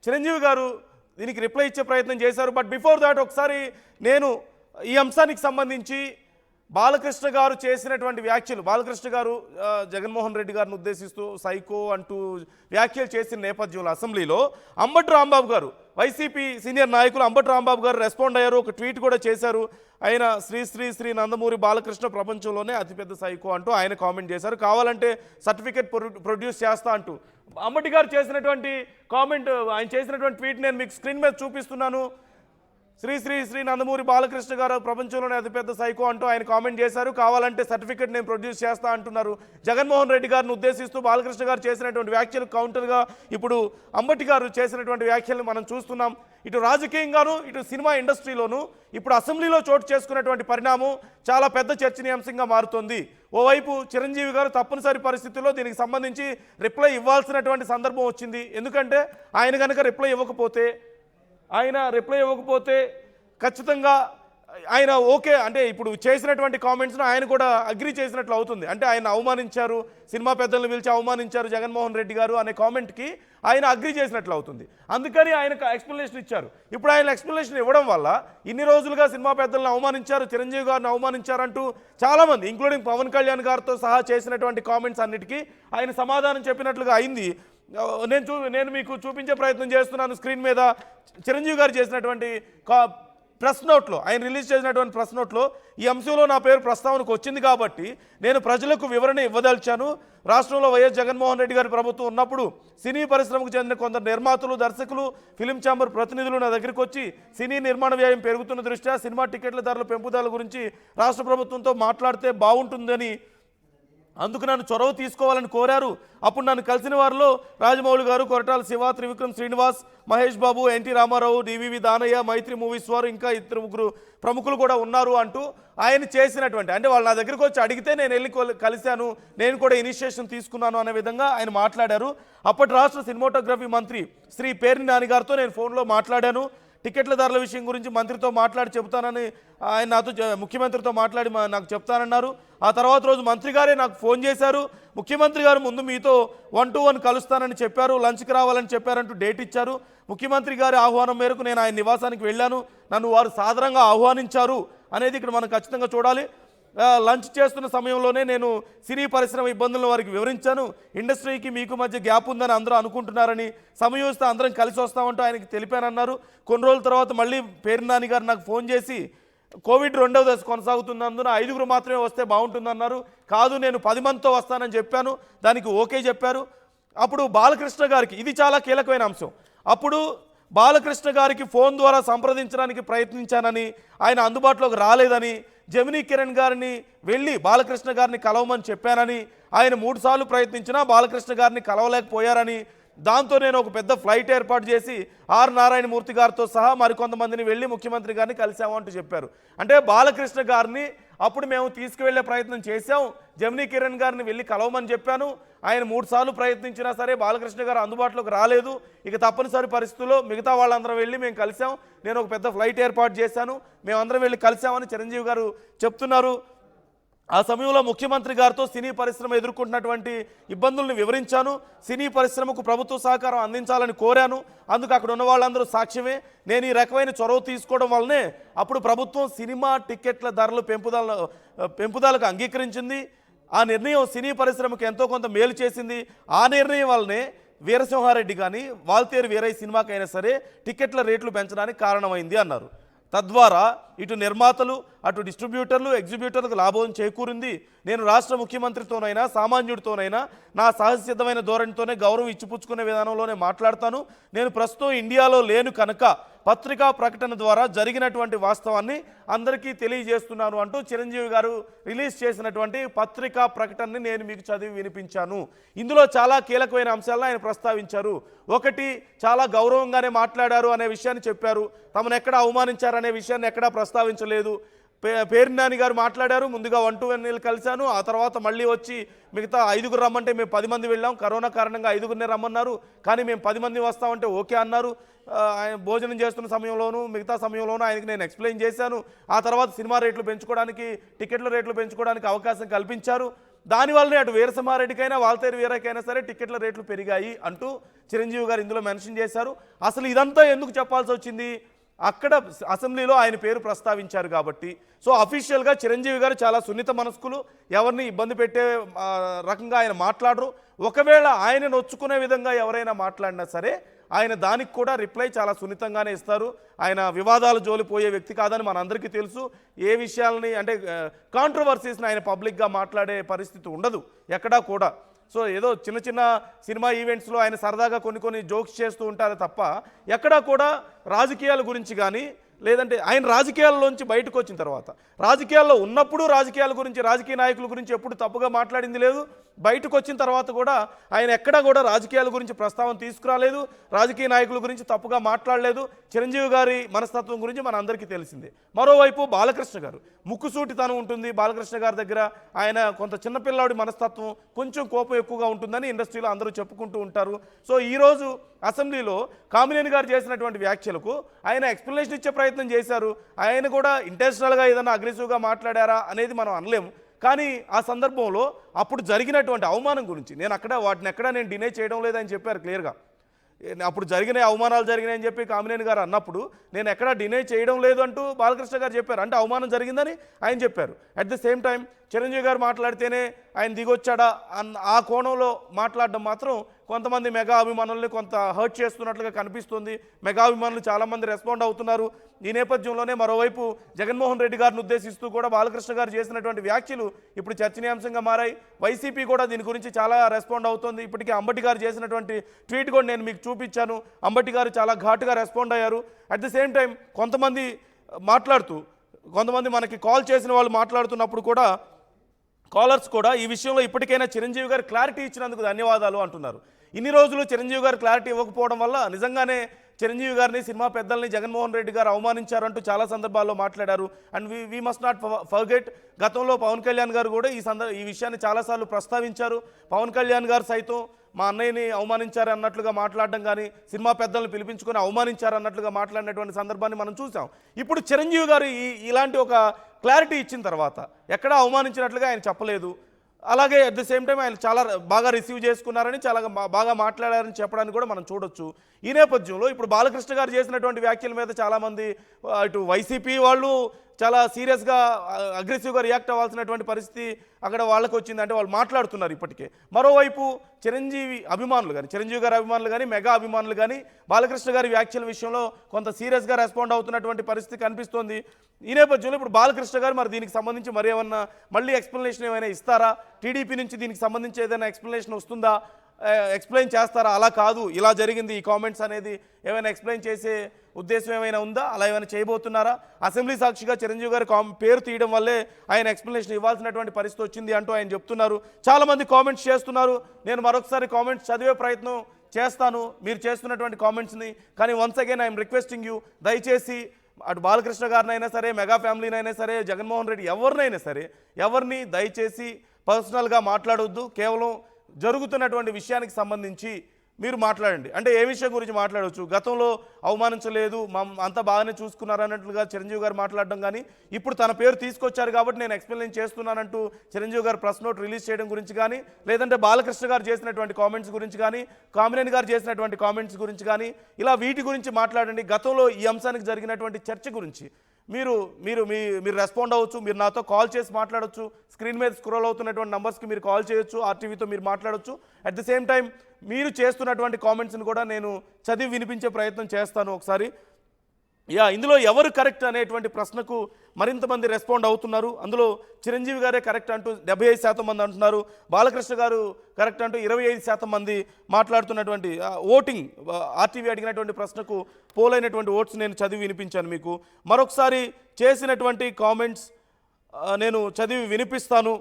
చిరంజీవి గారు దీనికి రిప్లై ఇచ్చే ప్రయత్నం చేశారు. బట్ బిఫోర్ దాట్ ఒకసారి నేను ఈ అంశానికి సంబంధించి బాలకృష్ణ గారు చేసినటువంటి వ్యాఖ్యలు, బాలకృష్ణ గారు జగన్మోహన్ రెడ్డి గారిని ఉద్దేశిస్తూ సైకో అంటూ వ్యాఖ్యలు చేసిన నేపథ్యంలో అసెంబ్లీలో అంబటి రాంబాబు గారు, వైసీపీ సీనియర్ నాయకులు అంబటి రాంబాబు గారు రెస్పాండ్ అయ్యారు. ఒక ట్వీట్ కూడా చేశారు. ఆయన శ్రీ నందమూరి బాలకృష్ణ ప్రపంచంలోనే అతిపెద్ద సైకో అంటూ ఆయన కామెంట్ చేశారు. కావాలంటే సర్టిఫికేట్ ప్రొడ్యూస్ చేస్తా అంటూ అంబటి గారు చేసినటువంటి కామెంట్, ఆయన చేసినటువంటి ట్వీట్ నేను మీకు స్క్రీన్ మీద చూపిస్తున్నాను. శ్రీ నందమూరి బాలకృష్ణ గారు ప్రపంచంలోనే అతిపెద్ద సైకో అంటూ ఆయన కామెంట్ చేశారు. కావాలంటే సర్టిఫికేట్ నేను ప్రొడ్యూస్ చేస్తా అంటున్నారు. జగన్మోహన్ రెడ్డి గారిని ఉద్దేశిస్తూ బాలకృష్ణ గారు చేసినటువంటి వ్యాఖ్యలు కౌంటర్గా ఇప్పుడు అంబటి గారు చేసినటువంటి వ్యాఖ్యలు మనం చూస్తున్నాం. ఇటు రాజకీయంగాను ఇటు సినిమా ఇండస్ట్రీలోనూ ఇప్పుడు అసెంబ్లీలో చోటు చేసుకున్నటువంటి పరిణామం చాలా పెద్ద చర్చనీయాంశంగా మారుతోంది. ఓవైపు చిరంజీవి గారు తప్పనిసరి పరిస్థితుల్లో దీనికి సంబంధించి రిప్లై ఇవ్వాల్సినటువంటి సందర్భం వచ్చింది. ఎందుకంటే ఆయన కనుక రిప్లై ఇవ్వకపోతే ఖచ్చితంగా ఆయన ఓకే అంటే ఇప్పుడు చేసినటువంటి కామెంట్స్ను ఆయన కూడా అగ్రీ చేసినట్లు అవుతుంది. అంటే ఆయన అవమానించారు, సినిమా పెద్దలను పిలిచి అవమానించారు జగన్మోహన్ రెడ్డి గారు అనే కామెంట్కి ఆయన అగ్రీ చేసినట్లు అవుతుంది. అందుకని ఆయనకు ఎక్స్ప్లెనేషన్ ఇచ్చారు. ఇప్పుడు ఆయన ఎక్స్ప్లెనేషన్ ఇవ్వడం వల్ల ఇన్ని రోజులుగా సినిమా పెద్దలను అవమానించారు, చిరంజీవి గారిని అవమానించారంటూ చాలామంది ఇంక్లూడింగ్ పవన్ కళ్యాణ్ గారితో సహా చేసినటువంటి కామెంట్స్ అన్నిటికీ ఆయన సమాధానం చెప్పినట్లుగా అయింది. నేను మీకు చూపించే ప్రయత్నం చేస్తున్నాను స్క్రీన్ మీద. చిరంజీవి గారు చేసినటువంటి ప్రెస్ నోట్లో, ఆయన రిలీజ్ చేసినటువంటి ప్రెస్ నోట్లో ఈ అంశంలో నా పేరు ప్రస్తావనకు వచ్చింది కాబట్టి నేను ప్రజలకు వివరణ ఇవ్వదలిచాను. రాష్ట్రంలో వైఎస్ జగన్మోహన్ రెడ్డి గారి ప్రభుత్వం ఉన్నప్పుడు సినీ పరిశ్రమకు చెందిన కొందరు నిర్మాతలు, దర్శకులు, ఫిలిం ఛాంబర్ ప్రతినిధులు నా దగ్గరికి వచ్చి సినీ నిర్మాణ వ్యయం పెరుగుతున్న దృష్ట్యా సినిమా టికెట్ల ధరల పెంపుదల గురించి రాష్ట్ర ప్రభుత్వంతో మాట్లాడితే బాగుంటుందని, అందుకు నన్ను చొరవ తీసుకోవాలని కోరారు. అప్పుడు నన్ను కలిసిన వారిలో రాజమౌళి గారు, కొరటాల శివ, త్రివిక్రమ్ శ్రీనివాస్, మహేష్ బాబు, ఎన్టీ రామారావు, డివివి దానయ్య, మైత్రి మూవీస్ వారు, ఇంకా 2-3 ప్రముఖులు కూడా ఉన్నారు అంటూ ఆయన చేసినటువంటి, అంటే వాళ్ళు నా దగ్గరికి వచ్చి అడిగితే నేను వెళ్ళి కలిశాను, నేను కూడా ఇనిషియేషన్ తీసుకున్నాను అనే విధంగా ఆయన మాట్లాడారు. అప్పటి రాష్ట్ర సినిమాటోగ్రఫీ మంత్రి శ్రీ పేర్ని నాని గారితో నేను ఫోన్లో మాట్లాడాను. టికెట్ల ధరల విషయం గురించి మంత్రితో మాట్లాడి చెబుతానని ఆయన నాతో ముఖ్యమంత్రితో మాట్లాడి నాకు చెప్తానన్నారు. ఆ తర్వాత రోజు మంత్రి గారే నాకు ఫోన్ చేశారు. ముఖ్యమంత్రి గారు ముందు మీతో 1-to-1 కలుస్తానని చెప్పారు, లంచ్కి రావాలని చెప్పారంటూ డేట్ ఇచ్చారు. ముఖ్యమంత్రి గారి ఆహ్వానం మేరకు నేను ఆయన నివాసానికి వెళ్ళాను. నన్ను వారు సాదరంగా ఆహ్వానించారు అనేది ఇక్కడ మనం ఖచ్చితంగా చూడాలి. లంచ్ చేస్తున్న సమయంలోనే నేను సినీ పరిశ్రమ ఇబ్బందులను వారికి వివరించాను. ఇండస్ట్రీకి మీకు మధ్య గ్యాప్ ఉందని అందరూ అనుకుంటున్నారని, సమయోచిత అందరం కలిసి వస్తామంటూ ఆయనకి తెలిపానన్నారు. కొన్ని రోజుల తర్వాత మళ్ళీ పేర్ని నాని గారు నాకు ఫోన్ చేసి కోవిడ్ 2వ దశ కొనసాగుతున్నందున 5 మాత్రమే వస్తే బాగుంటుందన్నారు. కాదు నేను 10 మందితో వస్తానని చెప్పాను. దానికి ఓకే చెప్పారు. అప్పుడు బాలకృష్ణ గారికి, ఇది చాలా కీలకమైన అంశం, అప్పుడు బాలకృష్ణ గారికి ఫోన్ ద్వారా సంప్రదించడానికి ప్రయత్నించానని, ఆయన అందుబాటులోకి రాలేదని, జమినీ కిరణ్ గారిని వెళ్ళి బాలకృష్ణ గారిని కలవమని చెప్పానని, ఆయన 3 సార్లు ప్రయత్నించినా బాలకృష్ణ గారిని కలవలేకపోయారని, దాంతో నేను ఒక పెద్ద ఫ్లైట్ ఏర్పాటు చేసి ఆర్ నారాయణమూర్తి గారితో సహా మరికొంతమందిని వెళ్ళి ముఖ్యమంత్రి గారిని కలిసాము అంటూ చెప్పారు. అంటే బాలకృష్ణ గారిని అప్పుడు మేము తీసుకువెళ్లే ప్రయత్నం చేశాం, జమినీ కిరణ్ గారిని వెళ్ళి కలవమని చెప్పాను, ఆయన 3 సార్లు ప్రయత్నించినా సరే బాలకృష్ణ గారు అందుబాటులోకి రాలేదు. ఇక తప్పనిసరి పరిస్థితుల్లో మిగతా వాళ్ళందరం వెళ్ళి మేము కలిసాం, నేను ఒక పెద్ద ఫ్లైట్ ఏర్పాటు చేశాను, మేమందరం వెళ్ళి కలిసామని చిరంజీవి గారు చెప్తున్నారు. ఆ సమయంలో ముఖ్యమంత్రి గారితో సినీ పరిశ్రమ ఎదుర్కొంటున్నటువంటి ఇబ్బందులను వివరించాను. సినీ పరిశ్రమకు ప్రభుత్వ సహకారం అందించాలని కోరాను. అందుకు అక్కడ ఉన్న వాళ్ళందరూ సాక్ష్యమే. నేను ఈ రకమైన చొరవ తీసుకోవడం వల్లనే అప్పుడు ప్రభుత్వం సినిమా టికెట్ల ధరలు పెంపుదలకు అంగీకరించింది. ఆ నిర్ణయం సినీ పరిశ్రమకు ఎంతో కొంత మేలు చేసింది. ఆ నిర్ణయం వల్లనే వీరసింహారెడ్డి కానీ వాల్తేరు వీరయ్య సినిమాకైనా సరే టికెట్ల రేట్లు పెంచడానికి కారణమైంది అన్నారు. తద్వారా ఇటు నిర్మాతలు, అటు డిస్ట్రిబ్యూటర్లు, ఎగ్జిబ్యూటర్లకు లాభం చేకూరింది. నేను రాష్ట్ర ముఖ్యమంత్రితోనైనా సామాన్యుడితోనైనా నా సహజసిద్ధమైన ధోరణితోనే గౌరవం ఇచ్చిపుచ్చుకునే విధానంలోనే మాట్లాడతాను. నేను ప్రస్తుతం ఇండియాలో లేను కనుక పత్రికా ప్రకటన ద్వారా జరిగినటువంటి వాస్తవాన్ని అందరికీ తెలియజేస్తున్నాను అంటూ చిరంజీవి గారు రిలీజ్ చేసినటువంటి పత్రికా ప్రకటనని నేను మీకు చదివి వినిపించాను. ఇందులో చాలా కీలకమైన అంశాలను ఆయన ప్రస్తావించారు. ఒకటి, చాలా గౌరవంగానే మాట్లాడారు అనే విషయాన్ని చెప్పారు. తమను ఎక్కడ అవమానించారనే విషయాన్ని ఎక్కడా ప్రస్తావించలేదు. పేర్ని నాని గారు మాట్లాడారు, ముందుగా 1-to-1 కలిశాను, ఆ తర్వాత మళ్ళీ వచ్చి మిగతా 5 రమ్మంటే మేము 10 మంది వెళ్ళాం, కరోనా కారణంగా 5 రమ్మన్నారు, కానీ మేము 10 మంది వస్తామంటే ఓకే అన్నారు. ఆయన భోజనం చేస్తున్న సమయంలోనూ మిగతా సమయంలోనూ ఆయనకి నేను ఎక్స్ప్లెయిన్ చేశాను. ఆ తర్వాత సినిమా రేట్లు పెంచుకోవడానికి, టికెట్ల రేట్లు పెంచుకోవడానికి అవకాశం కల్పించారు. దానివల్లనే అటు వీరసింహారెడ్డికైనా వాల్తేరు వీరకైనా సరే టికెట్ల రేట్లు పెరిగాయి అంటూ చిరంజీవి గారు ఇందులో మెన్షన్ చేశారు. అసలు ఇదంతా ఎందుకు చెప్పాల్సి వచ్చింది? అక్కడ అసెంబ్లీలో ఆయన పేరు ప్రస్తావించారు కాబట్టి. సో అఫీషియల్గా చిరంజీవి గారు చాలా సున్నిత మనస్కులు, ఎవరిని ఇబ్బంది పెట్టే రకంగా ఆయన మాట్లాడరు. ఒకవేళ ఆయన నొచ్చుకునే విధంగా ఎవరైనా మాట్లాడినా సరే ఆయన దానికి కూడా రిప్లై చాలా సున్నితంగానే ఇస్తారు. ఆయన వివాదాల జోలి పోయే వ్యక్తి కాదని మనందరికీ తెలుసు. ఏ విషయాలని అంటే కాంట్రవర్సీస్ని ఆయన పబ్లిక్గా మాట్లాడే పరిస్థితి ఉండదు ఎక్కడా కూడా. సో ఏదో చిన్న చిన్న సినిమా ఈవెంట్స్లో ఆయన సరదాగా కొన్ని జోక్స్ చేస్తూ ఉంటారు తప్ప ఎక్కడా కూడా రాజకీయాల గురించి కానీ, లేదంటే ఆయన రాజకీయాల్లోంచి బయటకు వచ్చిన తర్వాత, రాజకీయాల్లో ఉన్నప్పుడు రాజకీయాల గురించి, రాజకీయ నాయకుల గురించి ఎప్పుడు తప్పుగా మాట్లాడింది లేదు. బయటకు వచ్చిన తర్వాత కూడా ఆయన ఎక్కడా కూడా రాజకీయాల గురించి ప్రస్తావన తీసుకురాలేదు, రాజకీయ నాయకుల గురించి తప్పుగా మాట్లాడలేదు. చిరంజీవి గారి మనస్తత్వం గురించి మన అందరికీ తెలిసిందే. మరోవైపు బాలకృష్ణ గారు ముక్కుసూటితనం ఉంటుంది బాలకృష్ణ గారి దగ్గర. ఆయన కొంత చిన్నపిల్లాడి మనస్తత్వం, కొంచెం కోపం ఎక్కువగా ఉంటుందని ఇండస్ట్రీలో అందరూ చెప్పుకుంటూ ఉంటారు. సో ఈరోజు అసెంబ్లీలో కామినేని గారు చేసినటువంటి వ్యాఖ్యలకు ఆయన ఎక్స్ప్లెనేషన్ ఇచ్చే ప్రయత్నం చేశారు. ఆయన కూడా ఇంటెన్షనల్గా ఏదైనా అగ్రెసివ్గా మాట్లాడారా అనేది మనం అనలేము. కానీ ఆ సందర్భంలో అప్పుడు జరిగినటువంటి అవమానం గురించి వాటిని ఎక్కడా నేను డినై చేయడం లేదని చెప్పారు క్లియర్గా. అప్పుడు అవమానాలు జరిగినాయని చెప్పి కామినేని గారు అన్నప్పుడు నేను ఎక్కడా డినై చేయడం లేదు అంటూ బాలకృష్ణ గారు చెప్పారు. అంటే అవమానం జరిగిందని ఆయన చెప్పారు. At the same time Chiranjeevi గారు మాట్లాడితేనే ఆయన దిగొచ్చాడా ఆ కోణంలో మాట్లాడడం మాత్రం కొంతమంది మెగా అభిమానుల్ని కొంత హర్ట్ చేస్తున్నట్లుగా కనిపిస్తుంది. మెగా అభిమానులు చాలామంది రెస్పాండ్ అవుతున్నారు. ఈ నేపథ్యంలోనే మరోవైపు జగన్మోహన్ రెడ్డి గారిని ఉద్దేశిస్తూ కూడా బాలకృష్ణ గారు చేసినటువంటి వ్యాఖ్యలు ఇప్పుడు చర్చనీయాంశంగా మారాయి. వైసీపీ కూడా దీని గురించి చాలా రెస్పాండ్ అవుతుంది. ఇప్పటికే అంబటి గారు చేసినటువంటి ట్వీట్ కూడా నేను మీకు చూపించాను. అంబటి గారు చాలా ఘాటుగా రెస్పాండ్ అయ్యారు. అట్ ద సేమ్ టైం కొంతమంది మనకి కాల్ చేసిన వాళ్ళు మాట్లాడుతున్నప్పుడు కూడా కాలర్స్ కూడా ఈ విషయంలో ఇప్పటికైనా చిరంజీవి గారు క్లారిటీ ఇచ్చినందుకు ధన్యవాదాలు అంటున్నారు. ఇన్ని రోజులు చిరంజీవి గారు క్లారిటీ ఇవ్వకపోవడం వల్ల నిజంగానే చిరంజీవి గారిని, సినిమా పెద్దల్ని జగన్మోహన్ రెడ్డి గారు అవమానించారంటూ చాలా సందర్భాల్లో మాట్లాడారు. And we must not forget, గతంలో పవన్ కళ్యాణ్ గారు కూడా ఈ విషయాన్ని చాలాసార్లు ప్రస్తావించారు. పవన్ కళ్యాణ్ గారు సైతం మా అన్నయ్యని అవమానించారన్నట్లుగా మాట్లాడడం కానీ, సినిమా పెద్దలను పిలిపించుకొని అవమానించారన్నట్లుగా మాట్లాడినటువంటి సందర్భాన్ని మనం చూసాం. ఇప్పుడు చిరంజీవి గారు ఇలాంటి ఒక క్లారిటీ ఇచ్చిన తర్వాత ఎక్కడా అవమానించినట్లుగా ఆయన చెప్పలేదు. అలాగే అట్ ద సేమ్ టైం ఆయన చాలా బాగా రిసీవ్ చేసుకున్నారని, చాలా బాగా మాట్లాడారని చెప్పడానికి కూడా మనం చూడొచ్చు. ఈ నేపథ్యంలో ఇప్పుడు బాలకృష్ణ గారు చేసినటువంటి వ్యాఖ్యల మీద చాలామంది ఇటు వైసీపీ వాళ్ళు చాలా సీరియస్గా అగ్రెసివ్గా రియాక్ట్ అవ్వాల్సినటువంటి పరిస్థితి అక్కడ వాళ్ళకి వచ్చింది. అంటే వాళ్ళు మాట్లాడుతున్నారు ఇప్పటికే. మరోవైపు చిరంజీవి గారి అభిమానులు కానీ, మెగా అభిమానులు కానీ బాలకృష్ణ గారి వ్యాఖ్యల విషయంలో కొంత సీరియస్గా రెస్పాండ్ అవుతున్నటువంటి పరిస్థితి కనిపిస్తోంది. ఈ నేపథ్యంలో ఇప్పుడు బాలకృష్ణ గారు మరి దీనికి సంబంధించి మళ్ళీ ఎక్స్ప్లెనేషన్ ఏమైనా ఇస్తారా? టీడీపీ నుంచి దీనికి సంబంధించి ఏదైనా ఎక్స్ప్లెనేషన్ వస్తుందా? ఎక్స్ప్లెయిన్ చేస్తారా? అలా కాదు, ఇలా జరిగింది ఈ కామెంట్స్ అనేది ఏమైనా ఎక్స్ప్లెయిన్ చేసే ఉద్దేశం ఏమైనా ఉందా? అలా ఏమైనా చేయబోతున్నారా? అసెంబ్లీ సాక్షిగా చిరంజీవి గారి పేరు తీయడం వల్లే ఆయన ఎక్స్ప్లెనేషన్ ఇవ్వాల్సినటువంటి పరిస్థితి వచ్చింది అంటూ ఆయన చెప్తున్నారు. చాలామంది కామెంట్స్ చేస్తున్నారు. నేను మరొకసారి కామెంట్స్ చదివే ప్రయత్నం చేస్తాను మీరు చేస్తున్నటువంటి కామెంట్స్ని. కానీ once again I'm requesting you, దయచేసి అటు బాలకృష్ణ గారినైనా సరే, మెగా ఫ్యామిలీనైనా సరే, జగన్మోహన్ రెడ్డి ఎవరినైనా సరే ఎవరిని దయచేసి పర్సనల్గా మాట్లాడొద్దు. కేవలం జరుగుతున్నటువంటి విషయానికి సంబంధించి మీరు మాట్లాడండి. అంటే ఏ విషయం గురించి మాట్లాడవచ్చు? గతంలో అవమానించలేదు, అంతా బాగానే చూసుకున్నారు అన్నట్లుగా చిరంజీవి గారు మాట్లాడడం కానీ, ఇప్పుడు తన పేరు తీసుకొచ్చారు కాబట్టి నేను ఎక్స్ప్లెయిన్ చేస్తున్నానంటూ చిరంజీవి గారు ప్రెస్ నోట్ రిలీజ్ చేయడం గురించి కానీ, లేదంటే బాలకృష్ణ గారు చేసినటువంటి కామెంట్స్ గురించి కానీ, కామినేని గారు చేసినటువంటి కామెంట్స్ గురించి కానీ, ఇలా వీటి గురించి మాట్లాడండి. గతంలో ఈ అంశానికి జరిగినటువంటి చర్చ గురించి మీరు మీరు మీరు రెస్పాండ్ అవ్వచ్చు. మీరు నాతో కాల్ చేసి మాట్లాడవచ్చు. స్క్రీన్ మీద స్క్రోల్ అవుతున్నటువంటి నంబర్స్కి మీరు కాల్ చేయొచ్చు. ఆర్టీవీతో మీరు మాట్లాడవచ్చు. అట్ ద సేమ్ టైం మీరు చేస్తున్నటువంటి కామెంట్స్ని కూడా నేను చదివి వినిపించే ప్రయత్నం చేస్తాను ఒకసారి. ఇందులో ఎవరు కరెక్ట్ అనేటువంటి ప్రశ్నకు మరింతమంది రెస్పాండ్ అవుతున్నారు. అందులో చిరంజీవి గారే కరెక్ట్ అంటూ 75% మంది అంటున్నారు. బాలకృష్ణ గారు కరెక్ట్ అంటూ 25% మంది మాట్లాడుతున్నటువంటి ఓటింగ్ ఆర్టీవీ అడిగినటువంటి ప్రశ్నకు పోలైనటువంటి ఓట్స్ నేను చదివి వినిపించాను మీకు. మరొకసారి చేసినటువంటి కామెంట్స్ నేను చదివి వినిపిస్తాను.